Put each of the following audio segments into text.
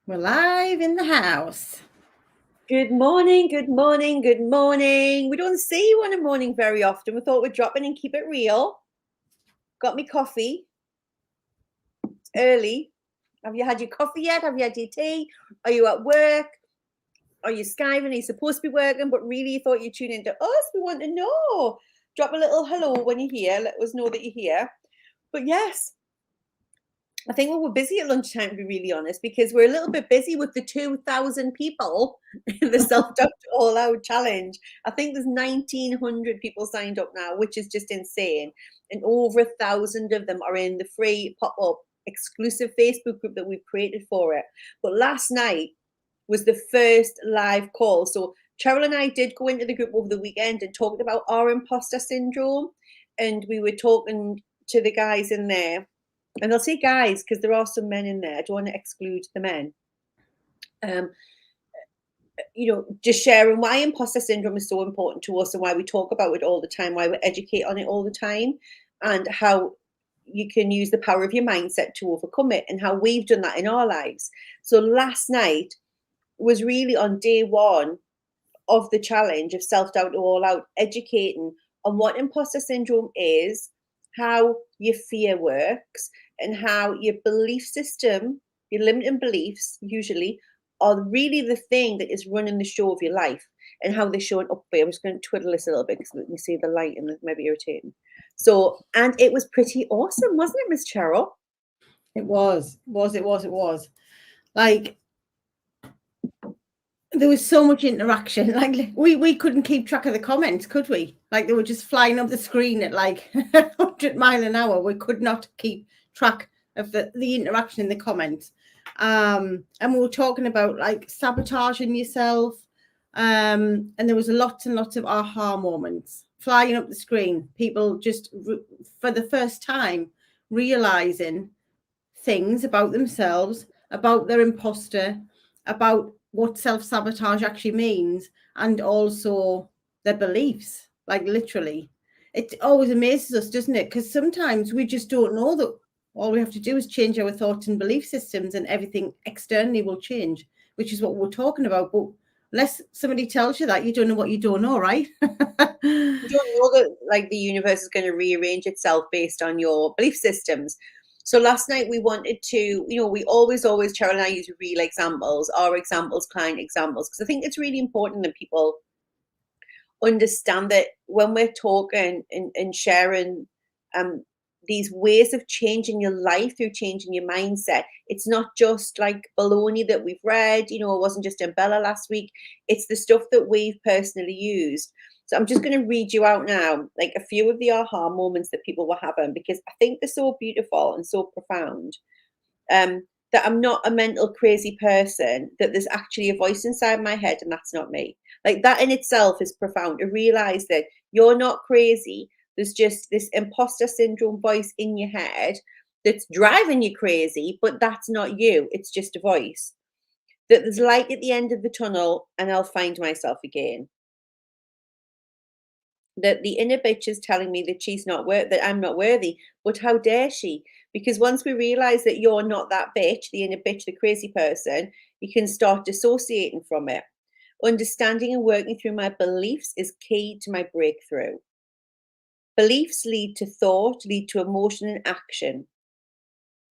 We're live in the house. Good morning, good morning, good morning. We don't see you on a morning very often. We thought we'd drop in and keep it real. Got me coffee. It's early. Have you had your coffee yet? Have you had your tea? Are you at work? Are you skiving? Are you supposed to be working, but really you thought you'd tune into us? We want to know. Drop a little hello when you're here. Let us know that you're here. But yes, I think we were busy at lunchtime, to be really honest, because we're a little bit busy with the 2,000 people in the Self-Doubt All Out Challenge. I think there's 1,900 people signed up now, which is just insane. And over 1,000 of them are in the free pop-up exclusive Facebook group that we've created for it. But last night was the first live call. So Cheryl and I did go into the group over the weekend and talked about our imposter syndrome. And we were talking to the guys in there, and I'll say guys because there are some men in there. I don't want to exclude the men. Just sharing why imposter syndrome is so important to us and why we talk about it all the time, why we educate on it all the time, and how you can use the power of your mindset to overcome it, and how we've done that in our lives. So last night was really on day one of the challenge of Self-Doubt All Out, educating on what imposter syndrome is, how your fear works, and how your belief system, your limiting beliefs usually, are really the thing that is running the show of your life, and how they're showing up for you. I'm just going to twiddle this a little bit because you see the light and it may be irritating. So, and it was pretty awesome, wasn't it, Miss Cheryl? It was. Like, there was so much interaction. Like, we couldn't keep track of the comments, could we? Like, they were just flying up the screen at like 100 miles an hour. We could not keep track of the interaction in the comments. And we were talking about like sabotaging yourself. And there was lots and lots of aha moments flying up the screen. People just, for the first time, realizing things about themselves, about their imposter, about what self-sabotage actually means, and also their beliefs. Like, literally, it always amazes us, doesn't it? Because sometimes we just don't know that all we have to do is change our thoughts and belief systems, and everything externally will change, which is what we're talking about. But unless somebody tells you that, you don't know what you don't know, right? You don't know that like the universe is going to rearrange itself based on your belief systems. So last night we wanted to, we always, Cheryl and I use real examples, our examples, client examples, because I think it's really important that people understand that when we're talking and sharing um, these ways of changing your life through changing your mindset, it's not just like baloney that we've read, it wasn't just in Bella last week. It's the stuff that we've personally used. So I'm just going to read you out now, like a few of the aha moments that people were having, because I think they're so beautiful and so profound. That I'm not a mental crazy person, that there's actually a voice inside my head and that's not me. Like that in itself is profound, to realize that you're not crazy. There's just this imposter syndrome voice in your head that's driving you crazy, but that's not you. It's just a voice. That there's light at the end of the tunnel and I'll find myself again. That the inner bitch is telling me that that I'm not worthy, but how dare she? Because once we realize that you're not that bitch, the inner bitch, the crazy person, you can start dissociating from it. Understanding and working through my beliefs is key to my breakthrough. Beliefs lead to thought, lead to emotion and action.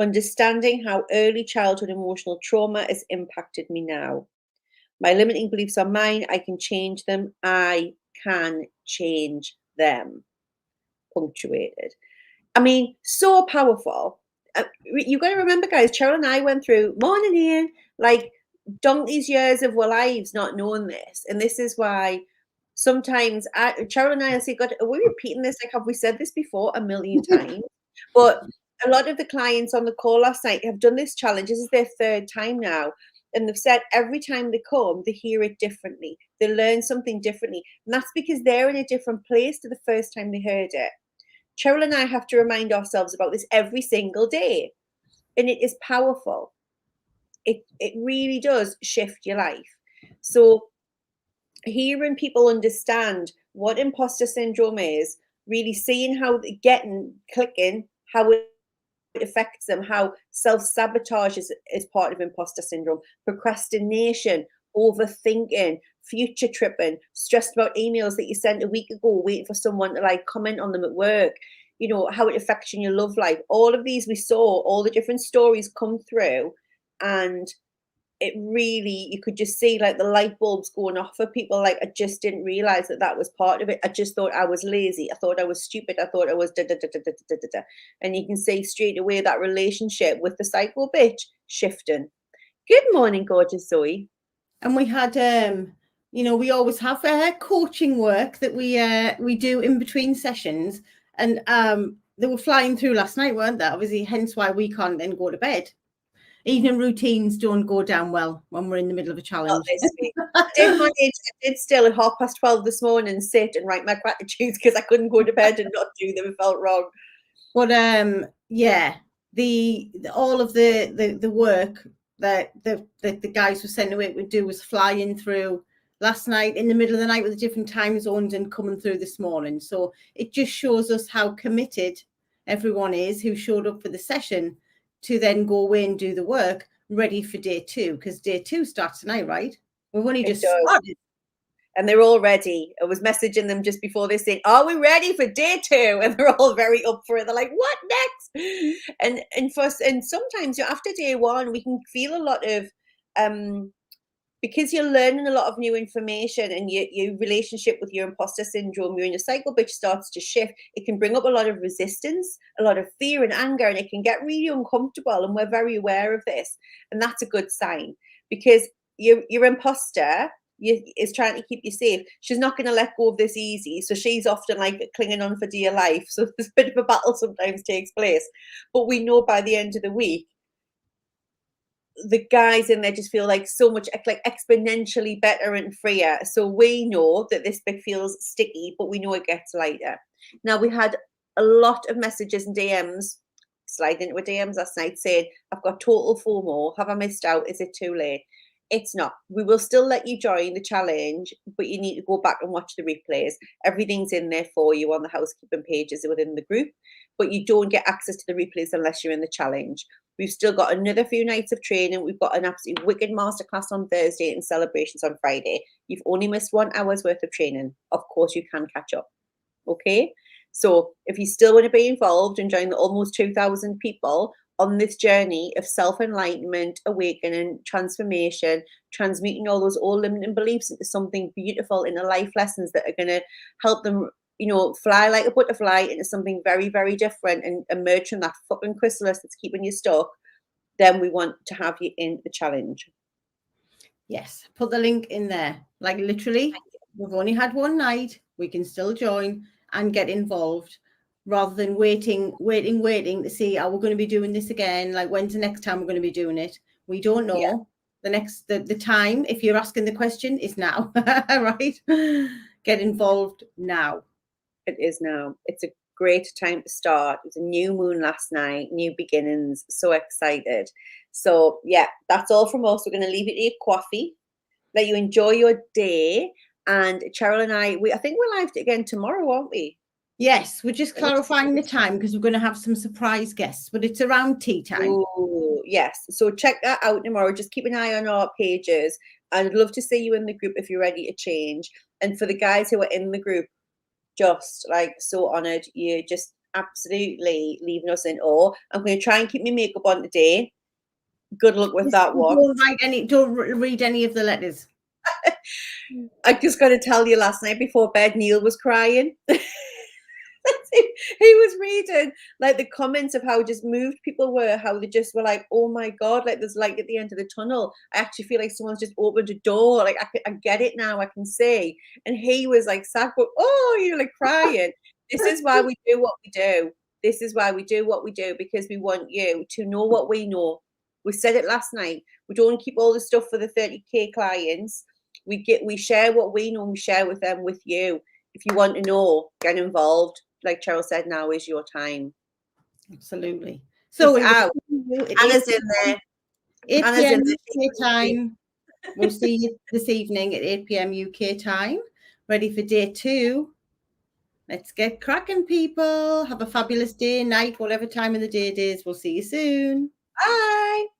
Understanding how early childhood emotional trauma has impacted me now. My limiting beliefs are mine. I can change them. I can change them. Punctuated. I mean, so powerful. You got to remember, guys, Cheryl and I went through, morning Ian, like donkey's years of our lives not knowing this. And this is why sometimes Cheryl and I will say, God, are we repeating this? Like, have we said this before a million times? But a lot of the clients on the call last night have done this challenge. This is their third time now. And they've said every time they come, they hear it differently. They learn something differently. And that's because they're in a different place to the first time they heard it. Cheryl and I have to remind ourselves about this every single day. And it is powerful. It really does shift your life. So hearing people understand what imposter syndrome is, really seeing how clicking how it it affects them, how self-sabotage is part of imposter syndrome, procrastination, overthinking, future tripping, stressed about emails that you sent a week ago, waiting for someone to like comment on them at work, you know, how it affects you in your love life. All of these, we saw all the different stories come through, and it really, you could just see like the light bulbs going off for people. Like, I just didn't realize that was part of it. I just thought I was lazy. I thought I was stupid. I thought I was da da da da da da da da. And you can see straight away that relationship with the psycho bitch shifting. Good morning, gorgeous Zoe. And we had, you know, we always have coaching work that we do in between sessions, and they were flying through last night, weren't they? Obviously, hence why we can't then go to bed. Evening routines don't go down well when we're in the middle of a challenge. Not this week. I did still at 12:30 this morning sit and write my gratitudes because I couldn't go to bed and not do them. It felt wrong. But yeah, all of the work that the guys were sent away would do was flying through last night in the middle of the night with the different time zones and coming through this morning. So it just shows us how committed everyone is who showed up for the session to then go away and do the work ready for day 2, because day 2 starts tonight, right? We've only just started. And they're all ready. I was messaging them just before this saying, are we ready for day 2? And they're all very up for it. They're like, what next? And sometimes after day 1, we can feel a lot of, because you're learning a lot of new information, and your relationship with your imposter syndrome, your inner cycle bitch starts to shift. It can bring up a lot of resistance, a lot of fear and anger, and it can get really uncomfortable. And we're very aware of this. And that's a good sign, because your imposter is trying to keep you safe. She's not going to let go of this easy. So she's often like clinging on for dear life. So this bit of a battle sometimes takes place. But we know by the end of the week, the guys in there just feel like so much like exponentially better and freer. So we know that this bit feels sticky, but we know it gets lighter. Now, we had a lot of messages and DMs sliding into DMs last night saying, I've got total FOMO. Have I missed out? Is it too late? It's not. We will still let you join the challenge, but you need to go back and watch the replays. Everything's in there for you on the housekeeping pages within the group, but you don't get access to the replays unless you're in the challenge. We've still got another few nights of training. We've got an absolutely wicked masterclass on Thursday and celebrations on Friday. You've only missed 1 hour's worth of training. Of course, you can catch up. Okay? So if you still want to be involved and join the almost 2,000 people on this journey of self-enlightenment, awakening, transformation, transmuting all those old limiting beliefs into something beautiful, into life lessons that are going to help them, you know, fly like a butterfly into something very, very different and emerge from that fucking chrysalis that's keeping you stuck, then we want to have you in the challenge. Yes, put the link in there. Like, literally, we've only had 1 night. We can still join and get involved, rather than waiting to see, are we going to be doing this again? Like, when's the next time we're going to be doing it? We don't know. Yeah. The time, if you're asking the question, is now. Right? Get involved now. It is now. It's a great time to start. It was a new moon last night, new beginnings. So excited. So yeah, that's all from us. We're going to leave it to your coffee. Let you enjoy your day. And Cheryl and I think we're live again tomorrow, aren't we? Yes, we're just clarifying the time because we're going to have some surprise guests, but it's around tea time. Oh, yes. So check that out tomorrow. Just keep an eye on our pages. I'd love to see you in the group if you're ready to change. And for the guys who are in the group, just like so honored. You're just absolutely leaving us in awe. I'm going to try and keep my makeup on today. Good luck with that one. Don't read any of the letters. I just got to tell you, last night before bed, Neil was crying. He was reading like the comments of how just moved people were, how they just were like, oh my God, like there's light at the end of the tunnel. I actually feel like someone's just opened a door. Like I get it now, I can see. And he was like sad, but you're like crying. This is why we do what we do. This is why we do what we do, because we want you to know what we know. We said it last night. We don't keep all the stuff for the 30K clients. We share what we know and we share with them, with you. If you want to know, get involved. Like Cheryl said, now is your time. Absolutely. So Anna's in there. 8 p.m. UK time. We'll see you this evening at 8 p.m. UK time. Ready for day 2. Let's get cracking, people. Have a fabulous day, night, whatever time of the day it is. We'll see you soon. Bye.